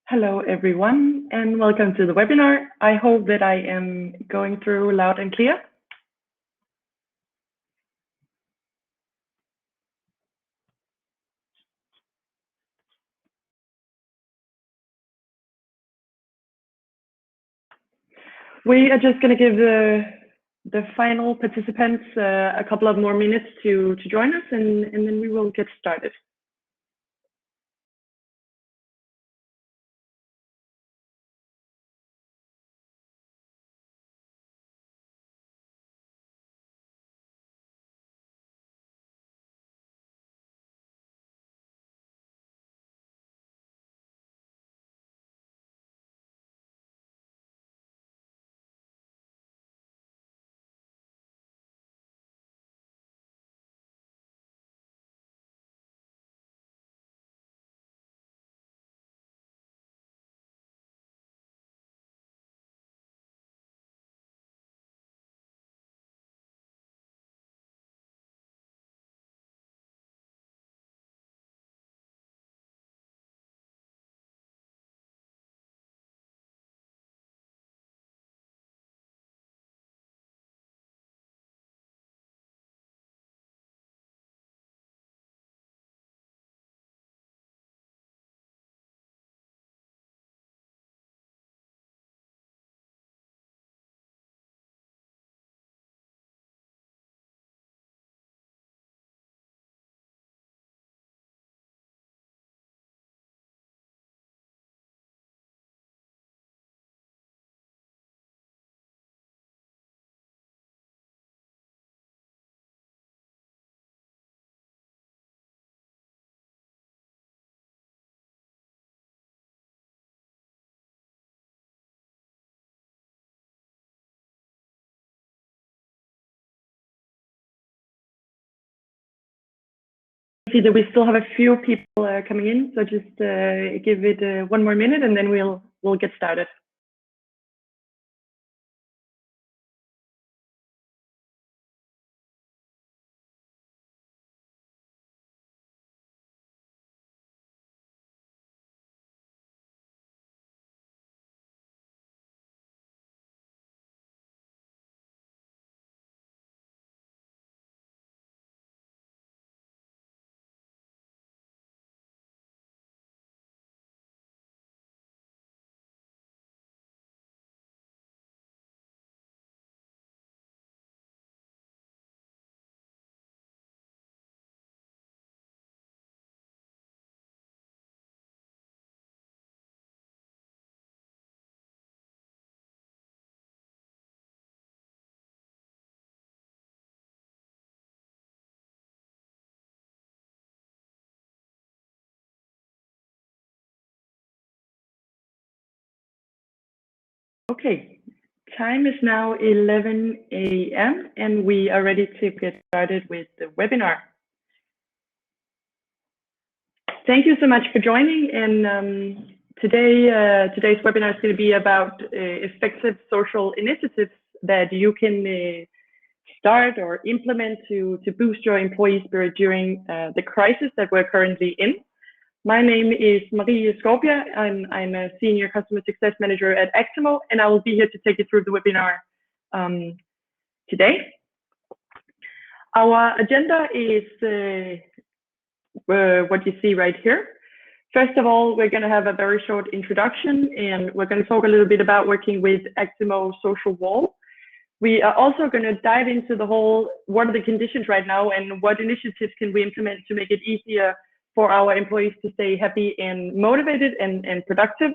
Hello, everyone, and welcome to the webinar. I hope that I am going through loud and clear. We are just going to give the final participants a couple of more minutes to join us, and then we will get started. See that we still have a few people coming in, so just give it one more minute, and then we'll get started. Okay, time is now 11 a.m. and we are ready to get started with the webinar. Thank you so much for joining. And today's webinar is going to be about effective social initiatives that you can start or implement to boost your employee spirit during the crisis that we're currently in. My name is Marie Skovbjerg, and I'm a Senior Customer Success Manager at Actimo, and I will be here to take you through the webinar today. Our agenda is what you see right here. First of all, we're going to have a very short introduction, and we're going to talk a little bit about working with Actimo Social Wall. We are also going to dive into the whole, what are the conditions right now and what initiatives can we implement to make it easier for our employees to stay happy and motivated and productive.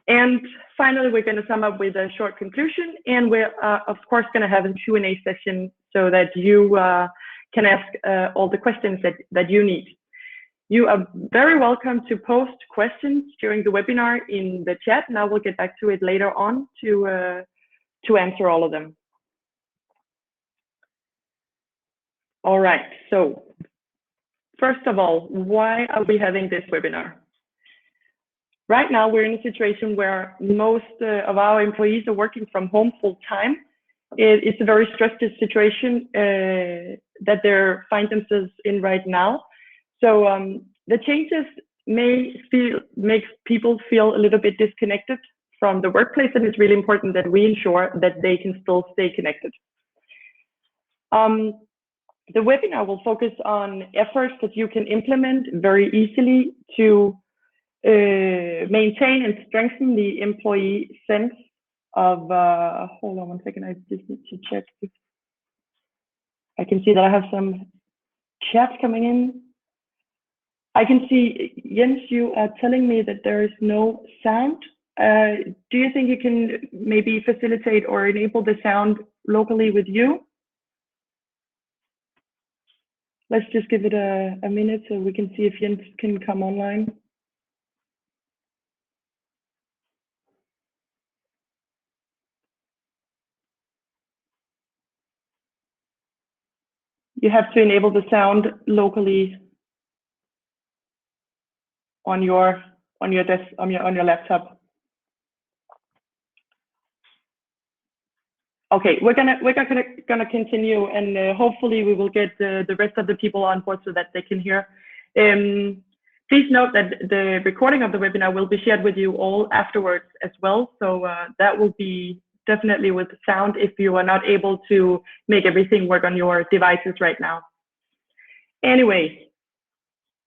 And finally, we're going to sum up with a short conclusion, and we're of course going to have a Q&A session so that you can ask all the questions that you need. You are very welcome to post questions during the webinar in the chat, and I will get back to it later on to answer all of them. All right, so first of all, why are we having this webinar? Right now, we're in a situation where most of our employees are working from home full time. It's a very stressful situation that they find themselves in right now. So the changes makes people feel a little bit disconnected from the workplace, and it's really important that we ensure that they can still stay connected. The webinar will focus on efforts that you can implement very easily to maintain and strengthen the employee sense of, hold on one second, I just need to check if I can see that I have some chats coming in. I can see, Jens, you are telling me that there is no sound. Do you think you can maybe facilitate or enable the sound locally with you? Let's just give it a minute so we can see if Jens can come online. You have to enable the sound locally on your desk, on your laptop. Okay, we're gonna continue, and hopefully we will get the rest of the people on board so that they can hear. Please note that the recording of the webinar will be shared with you all afterwards as well. So that will be definitely with sound if you are not able to make everything work on your devices right now. Anyway,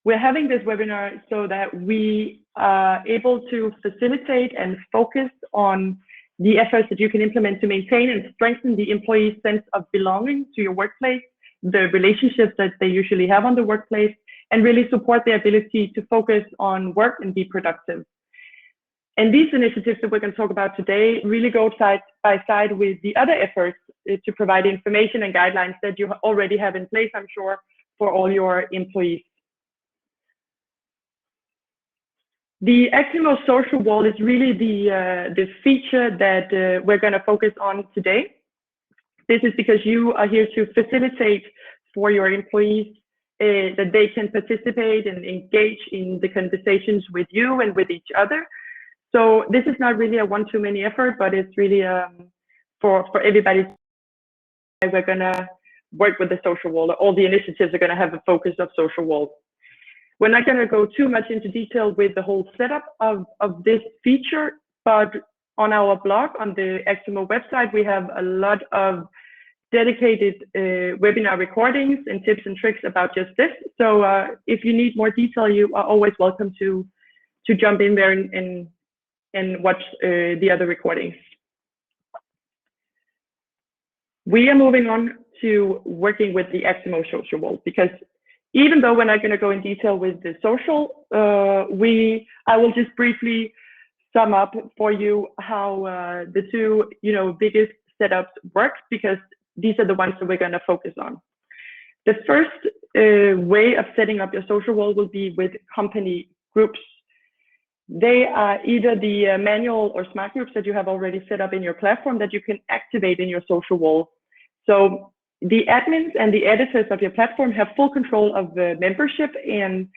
we're having this webinar so that we are able to facilitate and focus on the efforts that you can implement to maintain and strengthen the employee's sense of belonging to your workplace, the relationships that they usually have on the workplace, and really support their ability to focus on work and be productive. And these initiatives that we're going to talk about today really go side by side with the other efforts to provide information and guidelines that you already have in place, I'm sure, for all your employees. The Actimo social wall is really the feature that we're going to focus on today. This is because you are here to facilitate for your employees that they can participate and engage in the conversations with you and with each other. So this is not really a one-to-many effort, but it's really for everybody. We're going to work with the social wall. All the initiatives are going to have a focus of social wall. We're not going to go too much into detail with the whole setup of this feature, but on our blog, on the Actimo website, we have a lot of dedicated webinar recordings and tips and tricks about just this. So if you need more detail, you are always welcome to jump in there and watch the other recordings. We are moving on to working with the Actimo social wall, because even though we're not going to go in detail with the social, I will just briefly sum up for you how the two biggest setups work, because these are the ones that we're going to focus on. The first way of setting up your social wall will be with company groups. They are either the manual or smart groups that you have already set up in your platform that you can activate in your social wall. So the admins and the editors of your platform have full control of the membership, and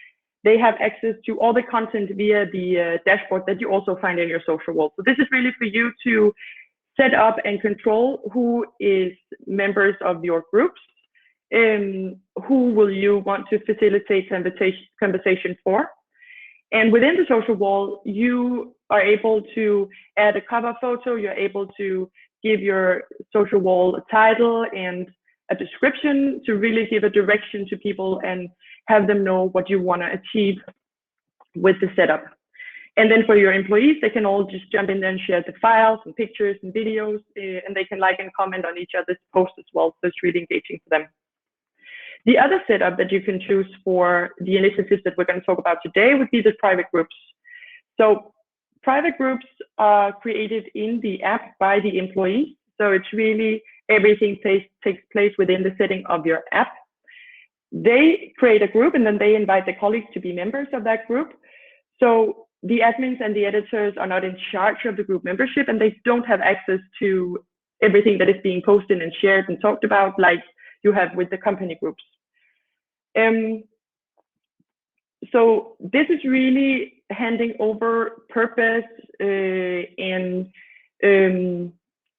they have access to all the content via the dashboard that you also find in your social wall. So this is really for you to set up and control who is members of your groups, and who will you want to facilitate conversation for. And within the social wall, you are able to add a cover photo. You're able to give your social wall a title and a description to really give a direction to people and have them know what you want to achieve with the setup. And then for your employees, they can all just jump in there and share the files and pictures and videos, and they can like and comment on each other's posts as well. So it's really engaging for them. The other setup that you can choose for the initiatives that we're going to talk about today would be the private groups. So private groups are created in the app by the employees. So it's really everything takes place within the setting of your app. They create a group and then they invite the colleagues to be members of that group. So the admins and the editors are not in charge of the group membership, and they don't have access to everything that is being posted and shared and talked about like you have with the company groups. So this is really handing over purpose and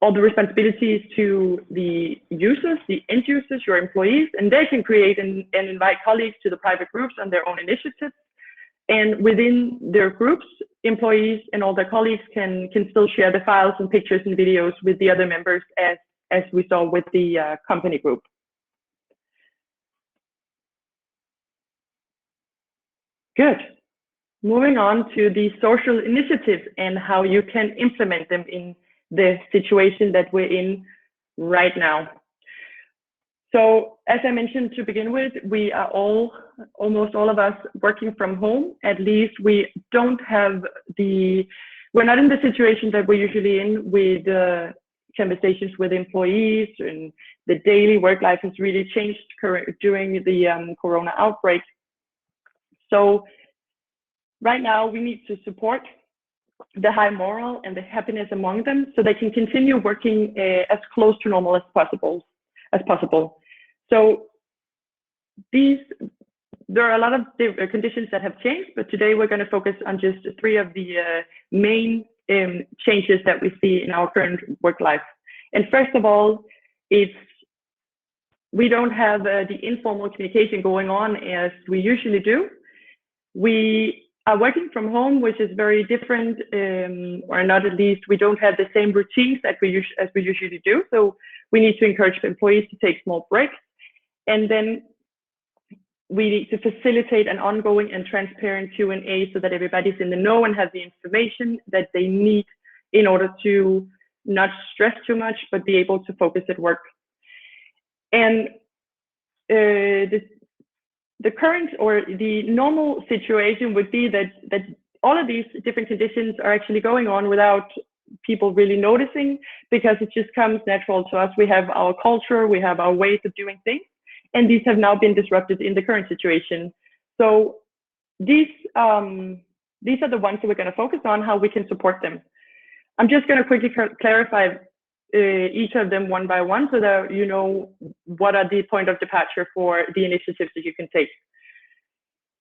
all the responsibilities to the users, the end users, your employees, and they can create and invite colleagues to the private groups on their own initiatives. And within their groups, employees and all their colleagues can still share the files and pictures and videos with the other members as we saw with the company group. Good. Moving on to the social initiatives and how you can implement them in the situation that we're in right now. So as I mentioned to begin with, we are almost all of us working from home. At least we don't have we're not in the situation that we're usually in with conversations with employees, and the daily work life has really changed during the Corona outbreak. So right now we need to support the high morale and the happiness among them so they can continue working as close to normal as possible. So there are a lot of conditions that have changed, but today we're going to focus on just 3 of the main changes that we see in our current work life. And first of all, we don't have the informal communication going on as we usually do. We are working from home, which is very different, or not at least, we don't have the same routines as we usually do. So we need to encourage the employees to take small breaks. And then we need to facilitate an ongoing and transparent Q&A so that everybody's in the know and has the information that they need in order to not stress too much, but be able to focus at work. And the current or the normal situation would be that all of these different conditions are actually going on without people really noticing, because it just comes natural to us. We have our culture, we have our ways of doing things, and these have now been disrupted in the current situation. So these are the ones that we're going to focus on, how we can support them. I'm just going to quickly clarify each of them one by one so that you know what are the point of departure for the initiatives that you can take.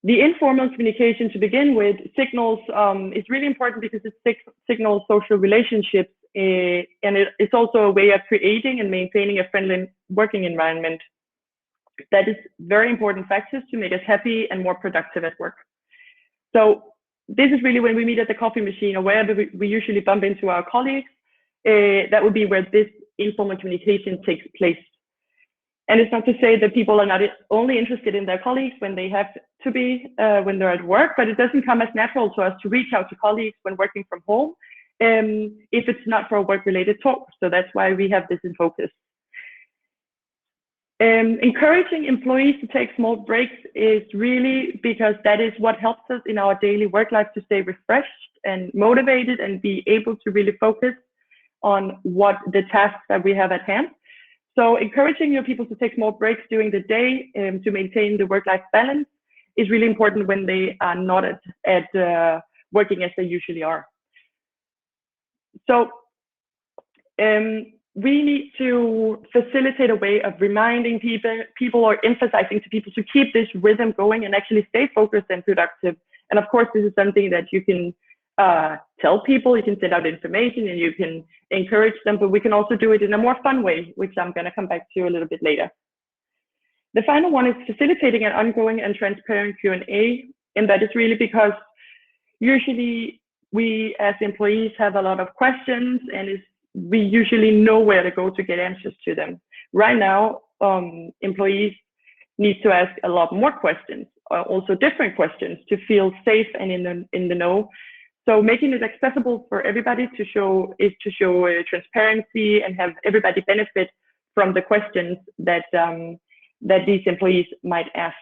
The informal communication to begin with signals is really important because it signals social relationships, and it's also a way of creating and maintaining a friendly working environment. That is very important factors to make us happy and more productive at work. So this is really when we meet at the coffee machine or wherever we usually bump into our colleagues. That would be where this informal communication takes place. And it's not to say that people are not only interested in their colleagues when they have to be, when they're at work, but it doesn't come as natural to us to reach out to colleagues when working from home, if it's not for a work-related talk. So that's why we have this in focus. Encouraging employees to take small breaks is really because that is what helps us in our daily work life to stay refreshed and motivated and be able to really focus on what the tasks that we have at hand. So encouraging your people to take small breaks during the day to maintain the work-life balance is really important when they are not at working as they usually are. So we need to facilitate a way of reminding people or emphasizing to people to keep this rhythm going and actually stay focused and productive. And of course, this is something that you can tell people, you can send out information and you can encourage them, but we can also do it in a more fun way, which I'm going to come back to a little bit later. The final one is facilitating an ongoing and transparent Q&A, and that is really because usually we as employees have a lot of questions and we usually know where to go to get answers to them. Right now, employees need to ask a lot more questions, also different questions, to feel safe and in the know. So making it accessible for everybody to show transparency and have everybody benefit from the questions that these employees might ask.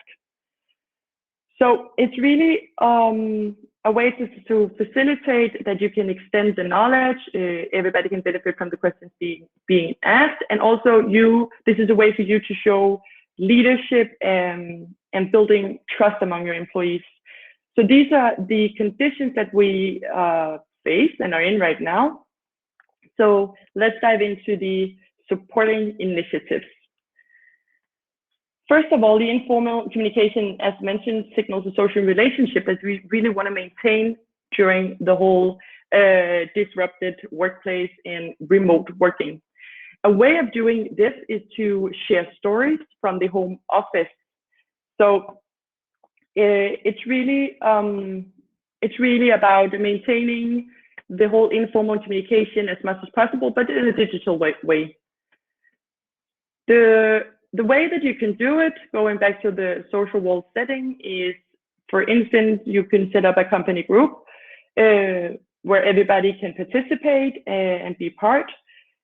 So it's really a way to facilitate that you can extend the knowledge, everybody can benefit from the questions being asked, and also this is a way for you to show leadership and building trust among your employees. So these are the conditions that we face and are in right now. So let's dive into the supporting initiatives. First of all, the informal communication, as mentioned, signals a social relationship that we really want to maintain during the whole disrupted workplace and remote working. A way of doing this is to share stories from the home office. So it's really about maintaining the whole informal communication as much as possible, but in a digital way. The way that you can do it, going back to the social wall setting, is, for instance, you can set up a company group where everybody can participate and be part.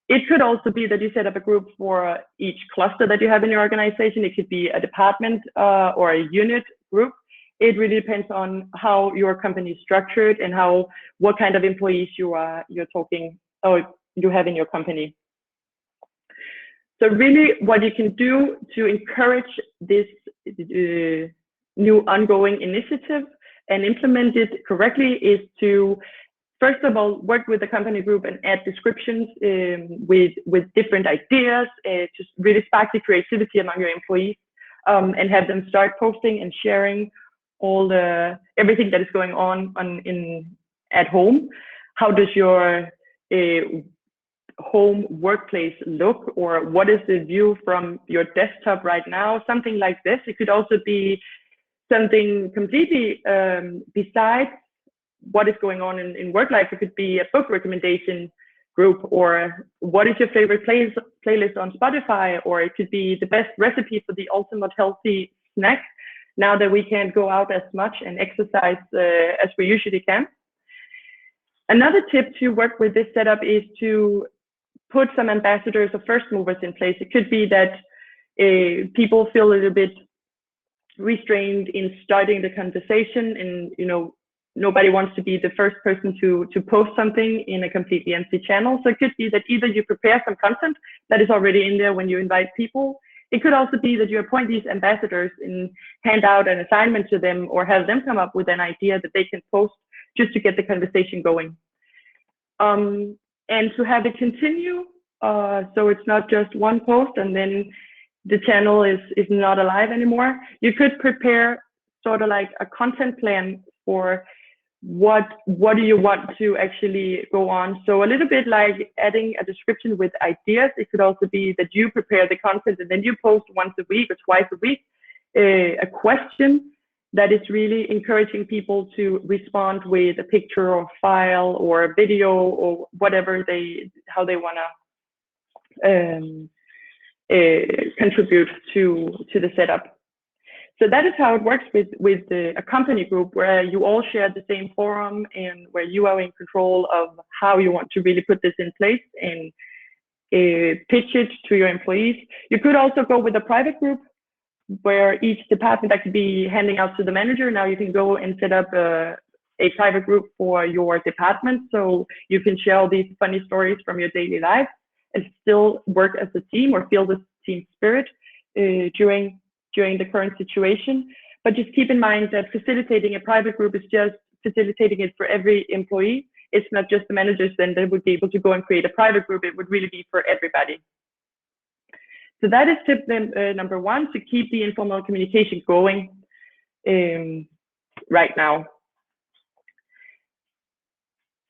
It could also be that you set up a group for each cluster that you have in your organization. It could be a department or a unit group. It really depends on how your company is structured and what kind of employees you have in your company. So really, what you can do to encourage this new ongoing initiative and implement it correctly is to, first of all, work with the company group and add descriptions with different ideas to really spark the creativity among your employees, and have them start posting and sharing everything that is going on at home. How does your home workplace look, or what is the view from your desktop right now? Something like this. It could also be something completely besides what is going on in work life. It could be a book recommendation group, or what is your favorite playlist on Spotify, or it could be the best recipe for the ultimate healthy snack now that we can't go out as much and exercise as we usually can. Another tip to work with this setup is to put some ambassadors or first movers in place. It could be that people feel a little bit restrained in starting the conversation, and nobody wants to be the first person to post something in a completely empty channel. So it could be that either you prepare some content that is already in there when you invite people. It could also be that you appoint these ambassadors and hand out an assignment to them, or have them come up with an idea that they can post just to get the conversation going. And to have it continue, so it's not just one post and then the channel is not alive anymore. You could prepare sort of like a content plan for what do you want to actually go on. So a little bit like adding a description with ideas. It could also be that you prepare the content and then you post once a week or twice a week a question that is really encouraging people to respond with a picture or file or a video or whatever how they want to contribute to the setup. So that is how it works with a company group, where you all share the same forum and where you are in control of how you want to really put this in place and pitch it to your employees. You could also go with a private group where each department that could be handing out to the manager. Now you can go and set up a private group for your department, so you can share all these funny stories from your daily life and still work as a team or feel the team spirit during the current situation. But just keep in mind that facilitating a private group is just facilitating it for every employee. It's not just the managers then that would be able to go and create a private group. It would really be for everybody. So that is tip number one, to keep the informal communication going right now.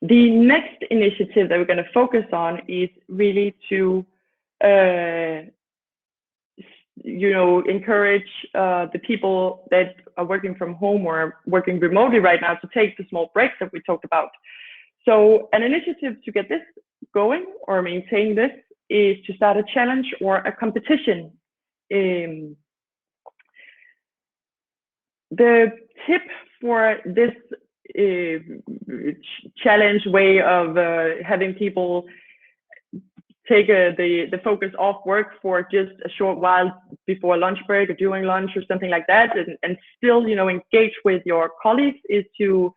The next initiative that we're going to focus on is really to encourage the people that are working from home or working remotely right now to take the small breaks that we talked about. So an initiative to get this going or maintain this is to start a challenge or a competition. The tip for this challenge way of having people take the focus off work for just a short while before lunch break or during lunch or something like that, and still engage with your colleagues, is to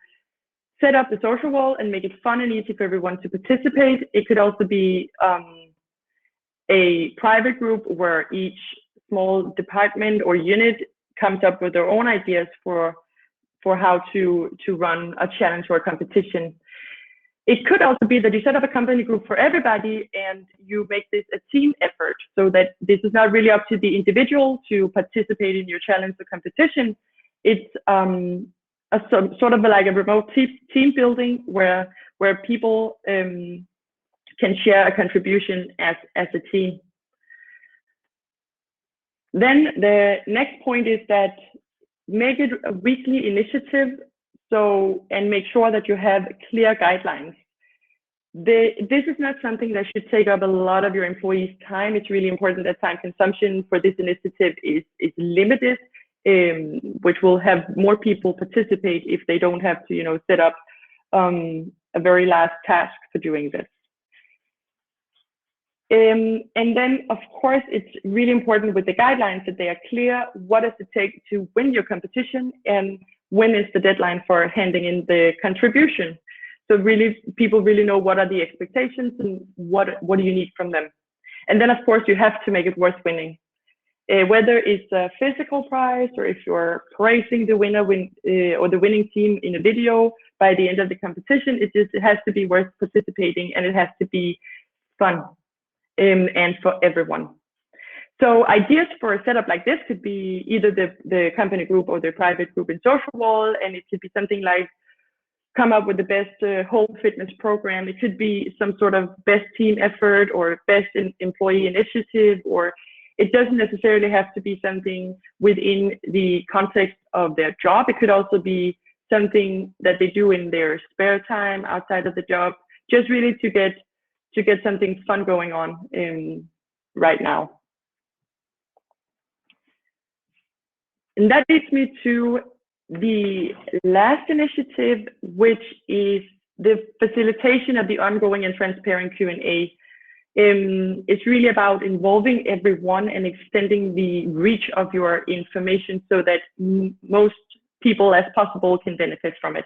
set up the social wall and make it fun and easy for everyone to participate. It could also be a private group where each small department or unit comes up with their own ideas for how to run a challenge or a competition. It could also be that you set up a company group for everybody and you make this a team effort, so that this is not really up to the individual to participate in your challenge or competition. It's sort of like a remote team building where people can share a contribution as a team. Then the next point is that make it a weekly initiative. And make sure that you have clear guidelines. This is not something that should take up a lot of your employees' time. It's really important that time consumption for this initiative is limited, which will have more people participate if they don't have to, set up a very last task for doing this. And then, of course, it's really important with the guidelines that they are clear. What does it take to win your competition, and when is the deadline for handing in the contribution? So really, people really know what are the expectations and what do you need from them. And then, of course, you have to make it worth winning. Whether it's a physical prize or if you're praising the winner or the winning team in a video by the end of the competition, it has to be worth participating, and it has to be fun and for everyone. So ideas for a setup like this could be either the company group or the private group in Social Wall, and it could be something like come up with the best home fitness program. It could be some sort of best team effort or best employee initiative, or it doesn't necessarily have to be something within the context of their job. It could also be something that they do in their spare time outside of the job, just really to get something fun going on right now. And that leads me to the last initiative, which is the facilitation of the ongoing and transparent Q&A. It's really about involving everyone and extending the reach of your information so that most people as possible can benefit from it.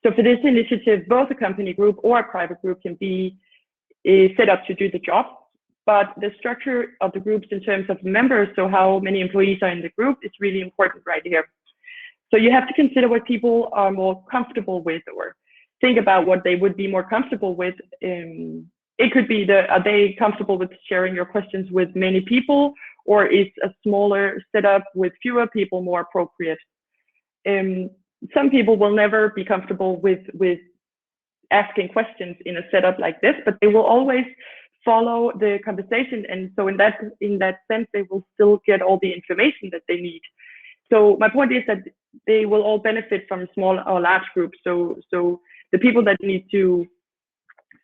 So for this initiative, both a company group or a private group can be set up to do the job, but the structure of the groups in terms of members, so how many employees are in the group, is really important right here. So you have to consider what people are more comfortable with, or think about what they would be more comfortable with. It could be are they comfortable with sharing your questions with many people, or is a smaller setup with fewer people more appropriate? Some people will never be comfortable with asking questions in a setup like this, but they will always follow the conversation, and so in that sense, they will still get all the information that they need. So my point is that they will all benefit from small or large groups. So the people that need to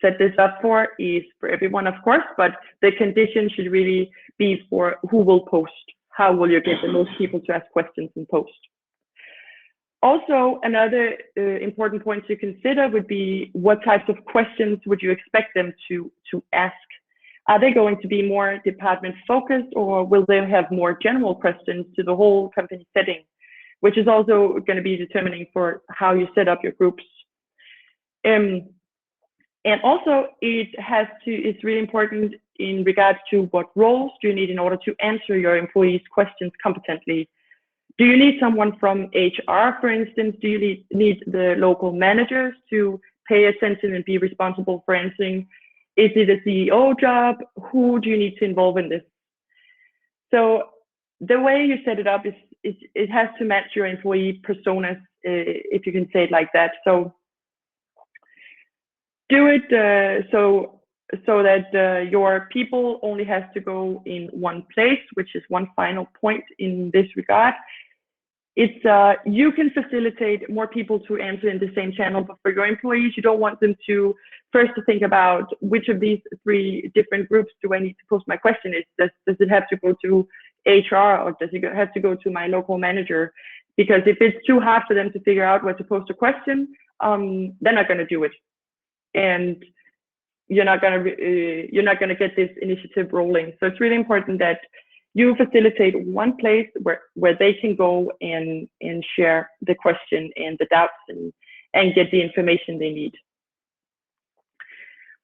set this up for is for everyone, of course, but the condition should really be for who will post. How will you get the most people to ask questions and post? Also, another important point to consider would be what types of questions would you expect them to ask? Are they going to be more department focused, or will they have more general questions to the whole company setting, which is also going to be determining for how you set up your groups. And also it's really important in regards to what roles do you need in order to answer your employees' questions competently. Do you need someone from HR, for instance? Do you need the local managers to pay attention and be responsible for answering? Is it a CEO job? Who do you need to involve in this? So the way you set it up is it has to match your employee personas, if you can say it like that. So do it so that your people only has to go in one place, which is one final point in this regard. It's you can facilitate more people to answer in the same channel, but for your employees, you don't want them to first to think about which of these 3 different groups do I need to post my question. Does it have to go to HR, or does it have to go to my local manager? Because if it's too hard for them to figure out where to post a question, they're not going to do it, and you're not going to get this initiative rolling. So it's really important that you facilitate one place where they can go and share the question and the doubts and get the information they need.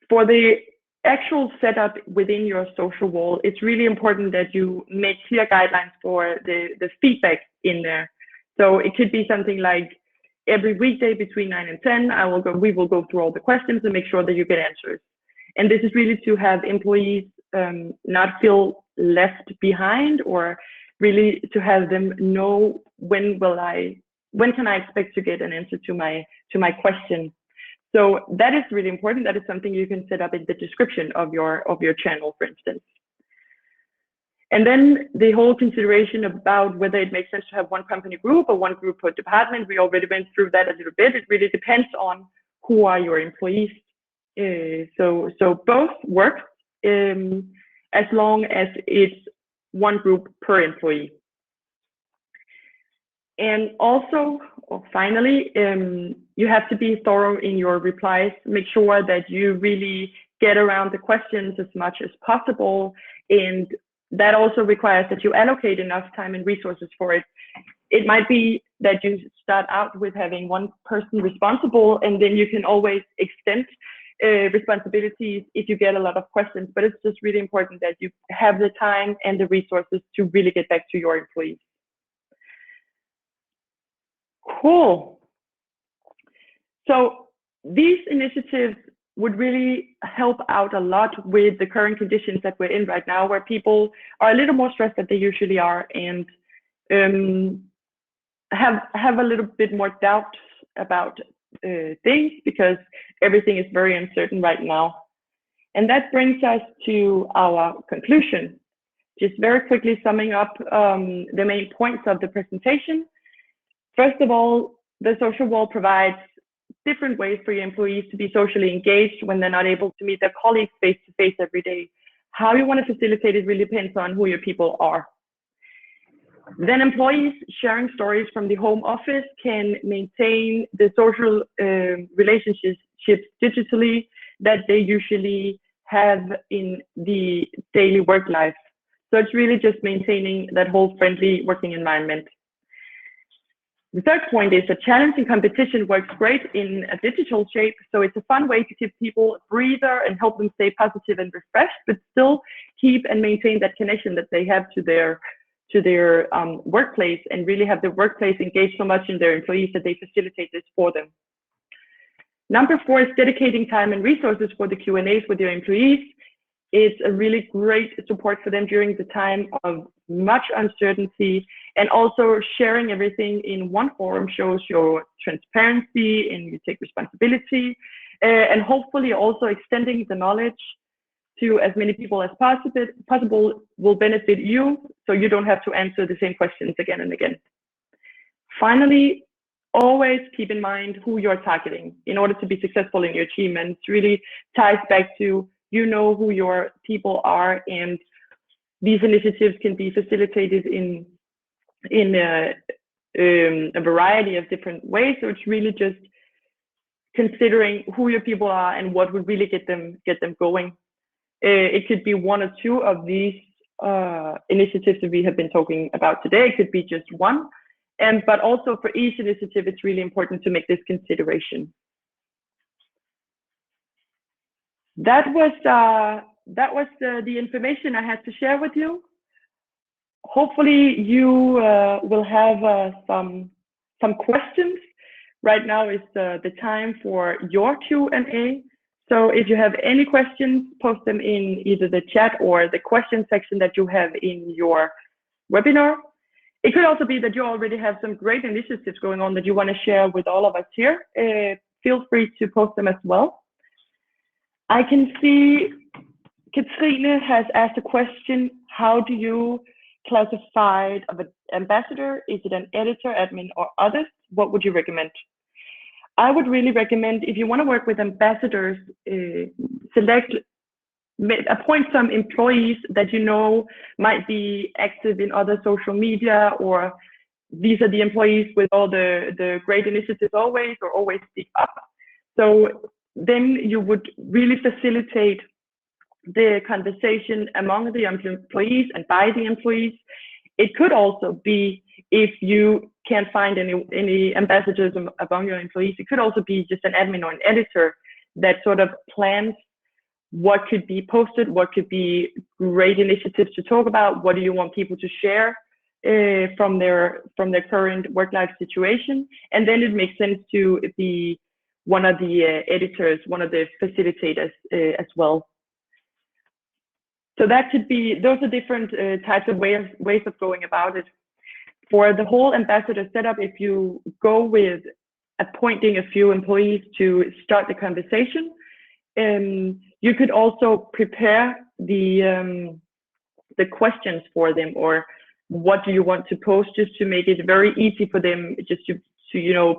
For the actual setup within your social wall, it's really important that you make clear guidelines for the feedback in there. So it could be something like every weekday between 9 and 10, we will go through all the questions and make sure that you get answers. And this is really to have employees not feel left behind, or really to have them know when can I expect to get an answer to my question. So that is really important. That is something you can set up in the description of your channel, for instance. And then the whole consideration about whether it makes sense to have one company group or one group per department, we already went through that a little bit. It really depends on who are your employees. So both work as long as it's one group per employee. And also, finally, you have to be thorough in your replies. Make sure that you really get around the questions as much as possible. And that also requires that you allocate enough time and resources for it. It might be that you start out with having one person responsible, and then you can always extend responsibilities if you get a lot of questions. But it's just really important that you have the time and the resources to really get back to your employees. Cool. So these initiatives would really help out a lot with the current conditions that we're in right now, where people are a little more stressed than they usually are, and have a little bit more doubt about things, because everything is very uncertain right now. And that brings us to our conclusion. Just very quickly summing up the main points of the presentation. First of all, the social wall provides different ways for your employees to be socially engaged when they're not able to meet their colleagues face to face every day. How you want to facilitate it really depends on who your people are. Then employees sharing stories from the home office can maintain the social relationships digitally that they usually have in the daily work life. So it's really just maintaining that whole friendly working environment. The third point is that challenging competition works great in a digital shape. So it's a fun way to give people a breather and help them stay positive and refreshed, but still keep and maintain that connection that they have to their workplace, and really have the workplace engaged so much in their employees that they facilitate this for them. Number 4 is dedicating time and resources for the Q&As with your employees. It's a really great support for them during the time of much uncertainty, and also sharing everything in one forum shows your transparency and you take responsibility, and hopefully also extending the knowledge to as many people as possible will benefit you, so you don't have to answer the same questions again and again. Finally, always keep in mind who you're targeting in order to be successful in your team, and it really ties back to who your people are, and these initiatives can be facilitated in a variety of different ways. So it's really just considering who your people are and what would really get them going. It could be one or two of these initiatives that we have been talking about today. It could be just one, but also for each initiative, it's really important to make this consideration. That was the information I had to share with you. Hopefully you will have some questions. Right now is the time for your Q&A. So if you have any questions, post them in either the chat or the question section that you have in your webinar. It could also be that you already have some great initiatives going on that you want to share with all of us here. Feel free to post them as well. I can see Katrine has asked a question. How do you classify an ambassador? Is it an editor, admin, or others? What would you recommend? I would really recommend, if you want to work with ambassadors, appoint some employees that you know might be active in other social media, or these are the employees with all the great initiatives always, or always speak up. So then you would really facilitate the conversation among the employees and by the employees. It could also be, if you can't find any ambassadors among your employees, it could also be just an admin or an editor that sort of plans what could be posted, what could be great initiatives to talk about, what do you want people to share from their current work-life situation. And then it makes sense to be one of the editors, one of the facilitators as well. So that could be, those are different types of ways of going about it. For the whole ambassador setup, if you go with appointing a few employees to start the conversation, you could also prepare the the questions for them, or what do you want to post, just to make it very easy for them, just to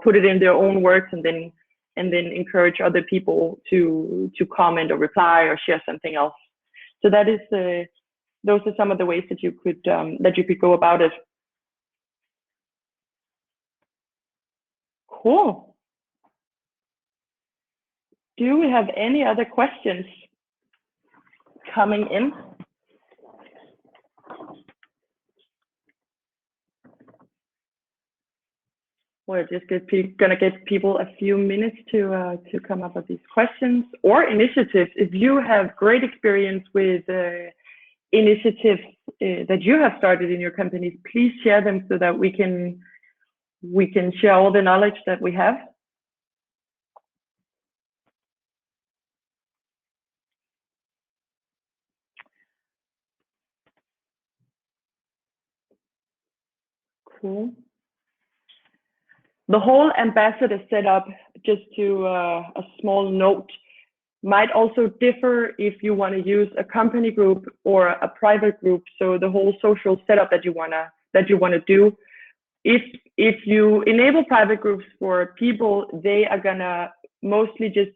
put it in their own words, and then encourage other people to comment or reply or share something else. So that is those are some of the ways that you could go about it. Cool. Do we have any other questions coming in? We're just gonna give people a few minutes to come up with these questions or initiatives. If you have great experience with initiatives that you have started in your companies, please share them so that we can share all the knowledge that we have. Cool. The whole ambassador setup, just to a small note, might also differ if you want to use a company group or a private group. So the whole social setup that you wanna do, if you enable private groups for people, they are gonna mostly just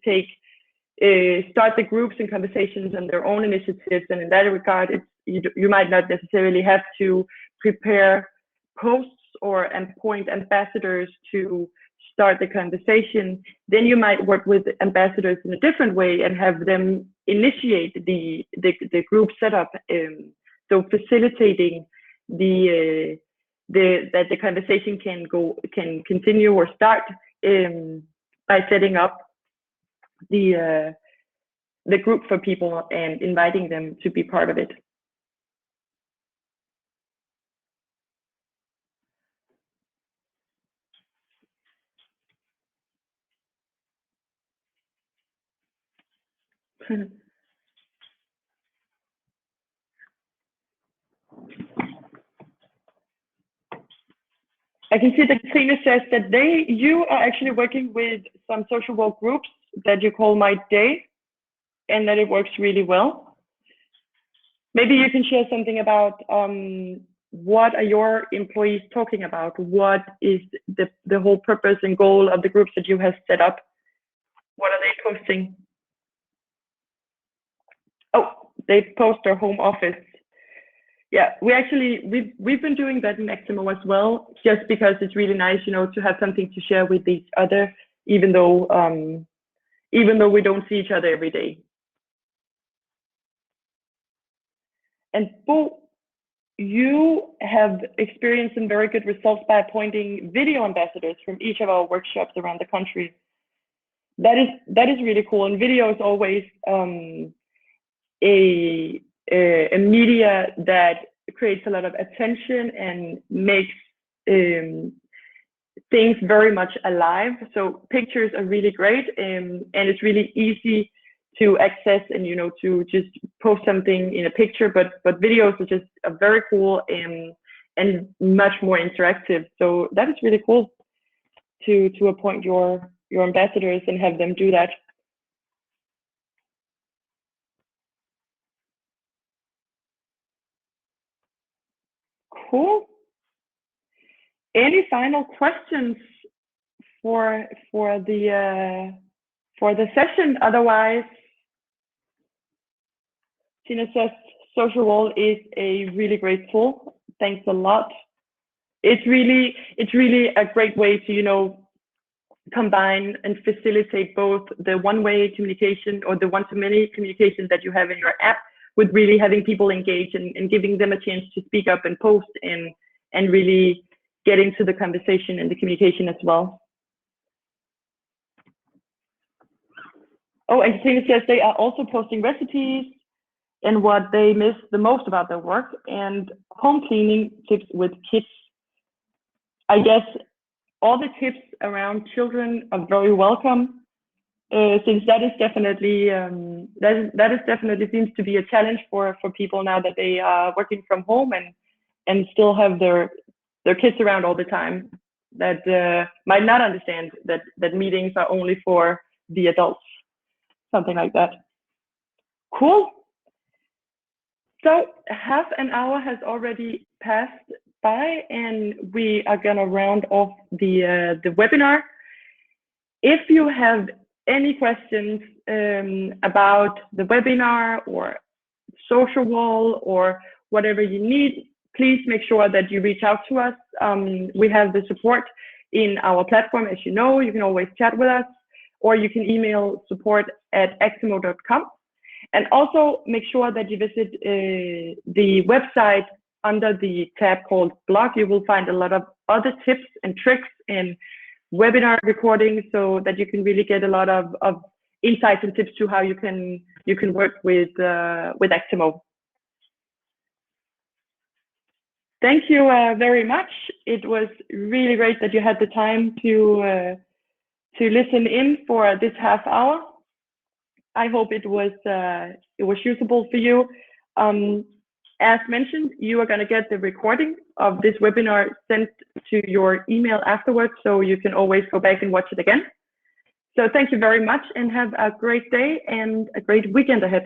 start the groups and conversations on their own initiatives, and in that regard, you might not necessarily have to prepare posts or appoint ambassadors to start the conversation. Then you might work with ambassadors in a different way and have them initiate the group setup, so facilitating that the conversation can continue or start by setting up the group for people and inviting them to be part of it. I can see that Trine says that you are actually working with some social work groups that you call My Day, and that it works really well. Maybe you can share something about what are your employees talking about? What is the whole purpose and goal of the groups that you have set up? What are they posting? Oh, they post their home office. Yeah, we've been doing that in Eximo as well, just because it's really nice, to have something to share with each other, even though we don't see each other every day. And Bo, you have experienced some very good results by appointing video ambassadors from each of our workshops around the country. That is really cool, and video is always a media that creates a lot of attention and makes things very much alive. So pictures are really great, and it's really easy to access and to just post something in a picture. But videos are just very cool and much more interactive. So that is really cool to appoint your ambassadors and have them do that. Cool. Any final questions for the session? Otherwise, Tina says Social Wall is a really great tool. Thanks a lot. It's really a great way to combine and facilitate both the one-way communication or the one-to-many communication that you have in your app, with really having people engage and giving them a chance to speak up and post and really get into the conversation and the communication as well. Oh, and Tina says they are also posting recipes and what they miss the most about their work, and home cleaning tips with kids. I guess all the tips around children are very welcome, since that is definitely seems to be a challenge for people now that they are working from home and still have their kids around all the time, that might not understand that meetings are only for the adults, something like that. Cool. So half an hour has already passed by, and we are gonna round off the webinar. If you have any questions about the webinar or social wall or whatever you need, please make sure that you reach out to us. We have the support in our platform, as you know. You can always chat with us, or you can email support@eximo.com. And also make sure that you visit the website under the tab called blog. You will find a lot of other tips and tricks and webinar recordings, so that you can really get a lot of insights and tips to how you can work with Eximo. Thank you very much. It was really great that you had the time to listen in for this half hour. I hope it was usable for you. As mentioned, you are going to get the recording of this webinar sent to your email afterwards, so you can always go back and watch it again. So thank you very much, and have a great day and a great weekend ahead.